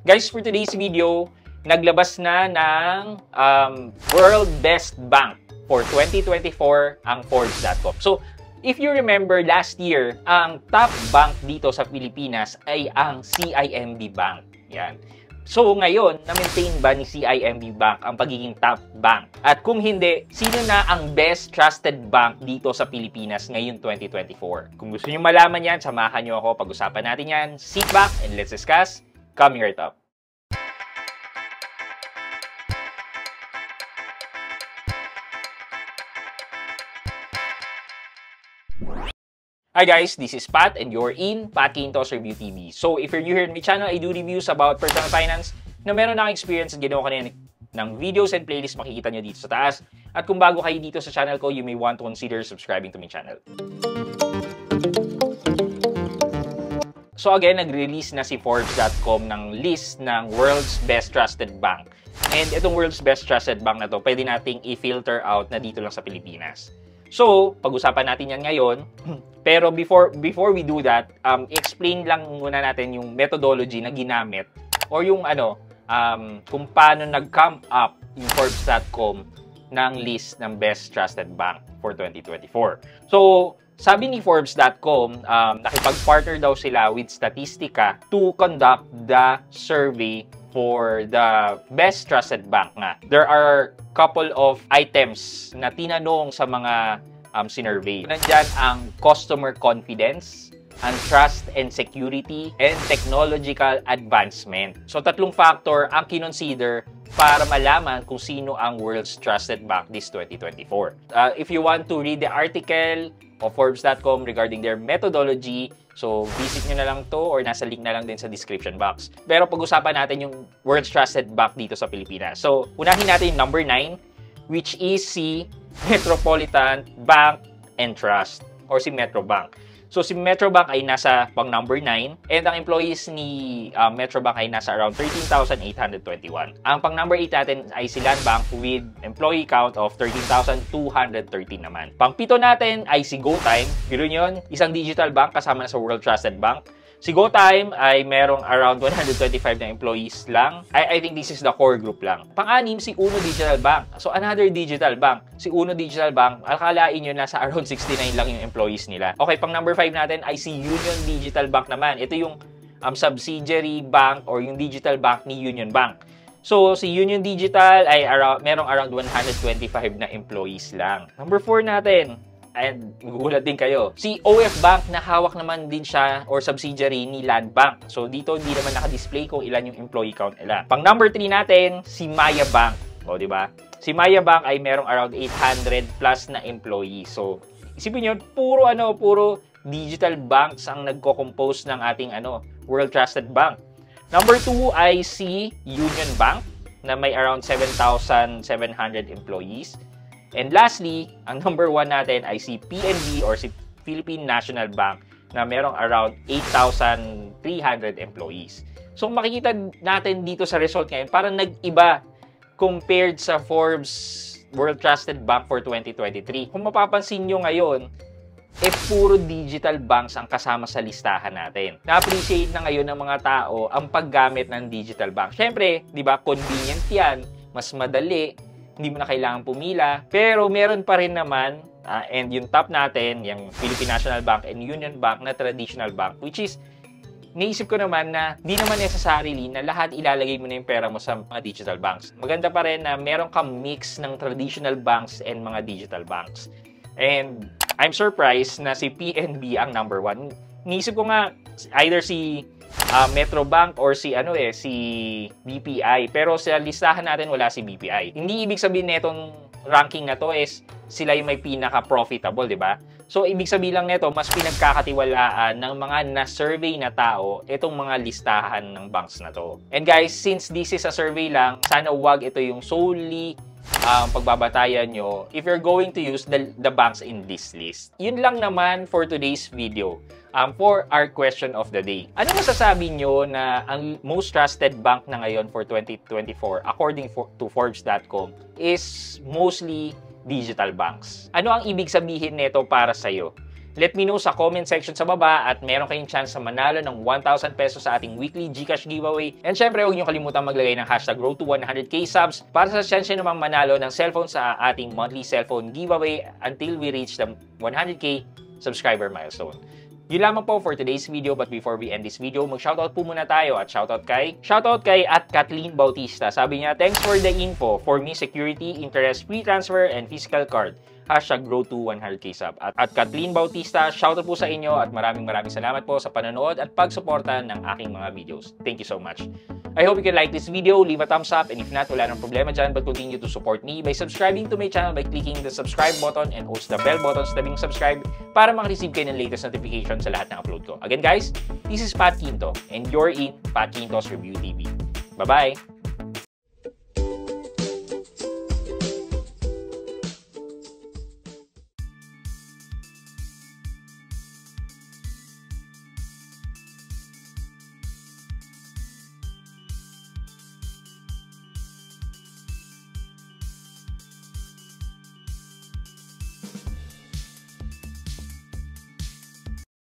Guys, for today's video, naglabas na ng World Best Bank for 2024 ang Forbes.com. So, if you remember last year, ang top bank dito sa Pilipinas ay ang CIMB Bank. Yan. So, ngayon, na-maintain ba ni CIMB Bank ang pagiging top bank? At kung hindi, sino na ang best trusted bank dito sa Pilipinas ngayon 2024? Kung gusto niyo malaman yan, samahan niyo ako. Pag-usapan natin yan. Sit back and let's discuss. Coming right up. Hi guys, this is Pat and you're in Pat Quintos Review TV. So if you're new here in my channel, I do reviews about personal finance na meron akong experience at ginawa ko na ng videos and playlist makikita nyo dito sa taas. At kung bago kayo dito sa channel ko, you may want to consider subscribing to my channel. So again, nag-release na si Forbes.com ng list ng World's Best Trusted Bank. And itong World's Best Trusted Bank na to, pwede nating i-filter out na dito lang sa Pilipinas. So, pag-usapan natin yan ngayon. Pero before we do that, explain lang muna natin yung methodology na ginamit or yung kung paano nag-come up yung Forbes.com ng list ng Best Trusted Bank for 2024. So, sabi ni Forbes.com, nakipag-partner daw sila with Statistica to conduct the survey for the Best Trusted Bank nga. There are couple of items na tinanong sa mga sinurvey. Nandiyan ang customer confidence, ang trust and security, and technological advancement. So, tatlong factor ang kinonsider para malaman kung sino ang world's trusted bank this 2024. If you want to read the article of Forbes.com regarding their methodology, so visit nyo na lang to or nasa link na lang din sa description box. Pero pag-usapan natin yung world's trusted bank dito sa Pilipinas. So, unahin natin yung number 9, which is si Metropolitan Bank and Trust or si Metrobank. So, si Metrobank ay nasa pang number 9 and ang employees ni Metrobank ay nasa around 13,821. Ang pang number 8 natin ay si Landbank with employee count of 13,213 naman. Pang 7 natin ay si GoTyme. Biro yun, isang digital bank kasama na sa World Trusted Bank. Si GoTyme ay merong around 125 na employees lang. I think this is the core group lang. Pang-anim, si Uno Digital Bank. So, another digital bank. Si Uno Digital Bank, akalain nyo nasa around 69 lang yung employees nila. Okay, pang number 5 natin ay si Union Digital Bank naman. Ito yung subsidiary bank or yung digital bank ni Union Bank. So, si Union Digital ay merong around 125 na employees lang. Number 4 natin, and magugulat din kayo, si OF Bank na hawak naman din siya or subsidiary ni Land Bank. So, dito hindi naman naka-display kung ilan yung employee count nila. Pang number 3 natin, si Maya Bank. O, di ba? Si Maya Bank ay merong around 800 plus na employees. So, isipin nyo, puro digital banks ang nagko-compose ng ating World Trusted Bank. Number 2 ay si Union Bank na may around 7,700 employees. And lastly, ang number 1 natin ay si PNB or si Philippine National Bank na merong around 8,300 employees. So makikita natin dito sa result ngayon, parang nag-iba compared sa Forbes World Trusted Bank for 2023. Kung mapapansin nyo ngayon, puro digital banks ang kasama sa listahan natin. Na-appreciate na ngayon ng mga tao ang paggamit ng digital bank. Siyempre, di ba, convenient yan, mas madali, hindi mo na kailangan pumila. Pero meron pa rin naman, and yung top natin, yung Philippine National Bank and Union Bank na traditional bank, which is, naisip ko naman na hindi naman necessarily na lahat ilalagay mo na yung pera mo sa mga digital banks. Maganda pa rin na meron kang mix ng traditional banks and mga digital banks. And I'm surprised na si PNB ang number 1. Naisip ko nga, either si Metrobank or si BPI. Pero sa listahan natin wala si BPI. Hindi ibig sabihin netong ranking na to is sila yung may pinaka-profitable, di ba? So, ibig sabihin lang nito, mas pinagkakatiwalaan ng mga na-survey na tao itong mga listahan ng banks na to. And guys, since this is a survey lang, sana wag ito yung solely pagbabatayan nyo if you're going to use the banks in this list. Yun lang naman for today's video. For our question of the day. Ano masasabi nyo na ang most trusted bank na ngayon for 2024 according to Forbes.com is mostly digital banks? Ano ang ibig sabihin nito para sa'yo? Let me know sa comment section sa baba at meron kayong chance na manalo ng 1,000 pesos sa ating weekly GCash giveaway. And syempre, huwag niyo kalimutan maglagay ng hashtag Road to 100k subs para sa chance namang manalo ng cellphone sa ating monthly cellphone giveaway until we reach the 100k subscriber milestone. Yun lamang po for today's video, but before we end this video, mag-shoutout po muna tayo at shoutout kay at Kathleen Bautista. Sabi niya, thanks for the info. For me, security, interest, free transfer, and physical card. Hashtag Grow to 100k sub. At Kathleen Bautista, shoutout po sa inyo at maraming salamat po sa panonood at pagsuporta ng aking mga videos. Thank you so much. I hope you can like this video, leave a thumbs up, and if not, wala nang problema dyan, but continue to support me by subscribing to my channel by clicking the subscribe button and also the bell button sa tabing subscribe para makareceive kayo ng latest notification sa lahat ng upload ko. Again guys, this is Pat Quinto and you're in Pat Quinto's Review TV. Bye-bye!